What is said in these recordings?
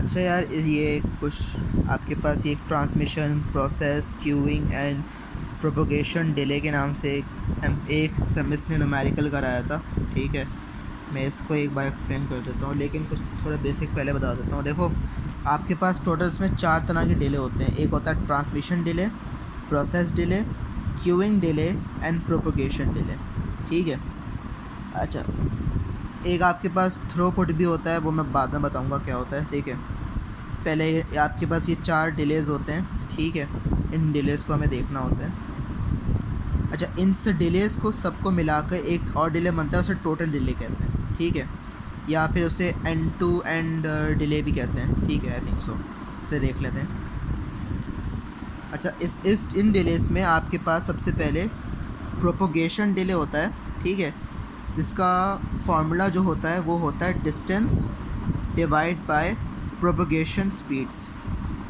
अच्छा यार, ये कुछ आपके पास ये transmission process queuing and propagation delay के नाम से एक मिस ने न्यूमेरिकल कराया था। ठीक है, मैं इसको एक बार एक्सप्लेन कर देता हूँ, लेकिन कुछ थोड़ा बेसिक पहले बता देता हूँ। देखो, आपके पास टोटल इसमें 4 तरह के डिले होते हैं। एक होता है transmission delay, process delay, queuing delay and propagation delay. ठीक है। अच्छा, एक आपके पास थ्रूपुट भी होता है, वो मैं बाद में बताऊँगा क्या होता है। ठीक है, पहले आपके पास ये 4 डिलेज़ होते हैं। ठीक है, इन डिलेज़ को हमें देखना होता है। अच्छा, इन डिलेज़ को सबको मिलाकर एक और डिले बनता है, उसे टोटल डिले कहते हैं। ठीक है, या फिर उसे एंड टू एंड डिले भी कहते हैं। ठीक है, आई थिंक सो। इसे देख लेते हैं। अच्छा, इस इन डिलेज़ में आपके पास सबसे पहले प्रोपोगेशन डिले होता है। ठीक है, जिसका फार्मूला जो होता है वो होता है distance divide by propagation speeds.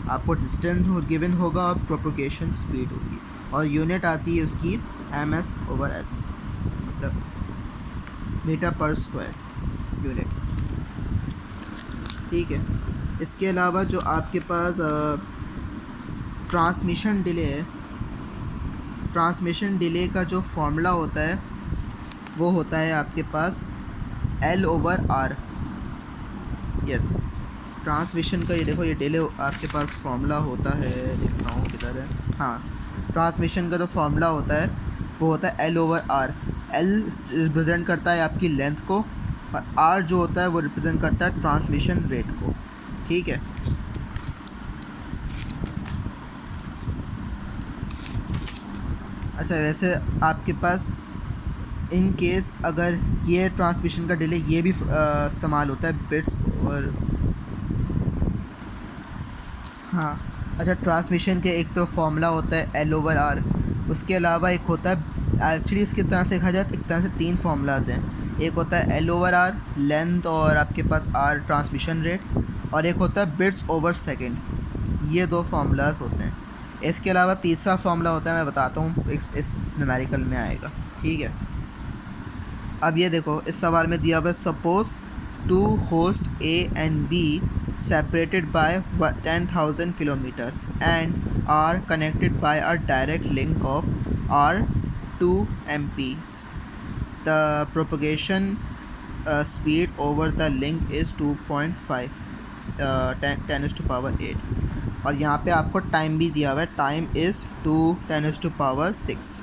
आपको डिस्टेंस गिवन होगा और प्रोपोगेशन स्पीड होगी, और यूनिट आती है उसकी ms/s, मतलब मीटर पर स्क्वायर यूनिट। ठीक है, इसके अलावा जो आपके पास ट्रांसमिशन डिले है, ट्रांसमिशन डिले का जो फॉर्मूला होता है वो होता है आपके पास L/R। यस, ट्रांसमिशन का ये देखो, ये डिले आपके पास फार्मूला होता है, देखता हूँ किधर है। हाँ, ट्रांसमिशन का जो फार्मूला होता है वो होता है L/R। L रिप्रेजेंट करता है आपकी लेंथ को, और R जो होता है वो रिप्रेजेंट करता है ट्रांसमिशन रेट को। ठीक है। अच्छा, वैसे आपके पास इन केस अगर ये ट्रांसमिशन का डिले ये भी इस्तेमाल होता है बिट्स और हाँ। अच्छा, ट्रांसमिशन के एक तो फॉर्मूला होता है L/R, उसके अलावा एक होता है, एक्चुअली इसकी तरह से देखा जाए तो एक तरह से 3 फार्मूलाज हैं। एक होता है L/R लेंथ और आपके पास R ट्रांसमिशन रेट, और एक होता है बिट्स ओवर सेकंड। ये 2 फार्मूलाज होते हैं। इसके अलावा तीसरा फार्मूला होता है, मैं बताता हूँ, इस न्यूमेरिकल में आएगा। ठीक है, अब ये देखो, इस सवाल में दिया हुआ है suppose 2 host A and B separated by 10,000 kilometer and are connected by a direct link of r2 mp's. The propagation speed over the link is 2.5 10⁻⁸, और यहाँ पे आपको टाइम भी दिया हुआ है, टाइम इज़ 2 10⁻⁶।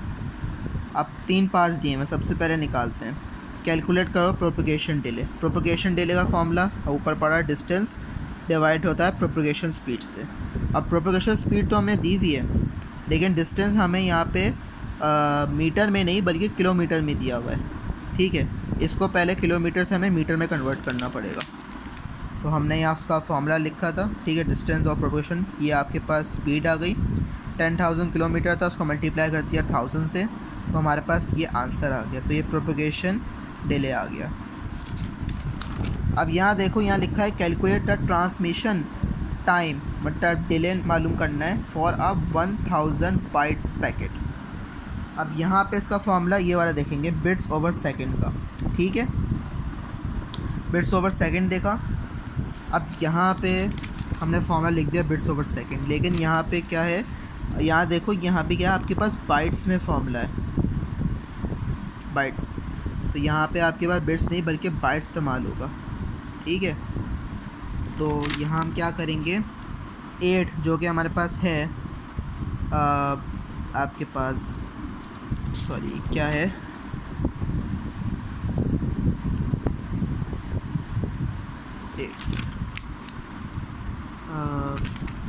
अब 3 पार्ट्स दिए हैं, सबसे पहले निकालते हैं। कैलकुलेट करो प्रोपोगेशन डिले। प्रोपोगेशन डिले का फॉर्मूला ऊपर पड़ा, डिस्टेंस डिवाइड होता है प्रोपोगेशन स्पीड से। अब प्रोपोगेशन स्पीड तो हमें दी हुई है, लेकिन डिस्टेंस हमें यहाँ पे मीटर में नहीं बल्कि किलोमीटर में दिया हुआ है। ठीक है, इसको पहले किलोमीटर से हमें मीटर में कन्वर्ट करना पड़ेगा। तो हमने यहाँ उसका फॉर्मूला लिखा था। ठीक है, डिस्टेंस और प्रोपोगेशन, ये आपके पास स्पीड आ गई। 10,000 किलोमीटर था, उसको मल्टीप्लाई कर दिया 1000 से, तो हमारे पास ये आंसर आ गया। तो ये प्रोपोगेशन डिले आ गया। अब यहाँ देखो, यहाँ लिखा है कैलकुलेट द ट्रांसमिशन टाइम, मतलब डिले मालूम करना है फॉर अ 1000 बाइट्स पैकेट। अब यहाँ पे इसका फॉर्मूला ये वाला देखेंगे, बिट्स ओवर सेकंड का। ठीक है, बिट्स ओवर सेकंड देखा। अब यहाँ पे हमने फॉर्मूला लिख दिया बिट्स ओवर सेकंड, लेकिन यहाँ पे क्या है, यहाँ देखो, यहाँ पे क्या है, आपके पास बाइट्स में फॉर्मूला है, बाइट्स। तो यहाँ पे आपके पास बिट्स नहीं बल्कि बाइट्स इस्तेमाल होगा। ठीक है, तो यहाँ हम क्या करेंगे, 8 जो कि हमारे पास है, आपके पास सॉरी क्या है, ये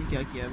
क्या किया है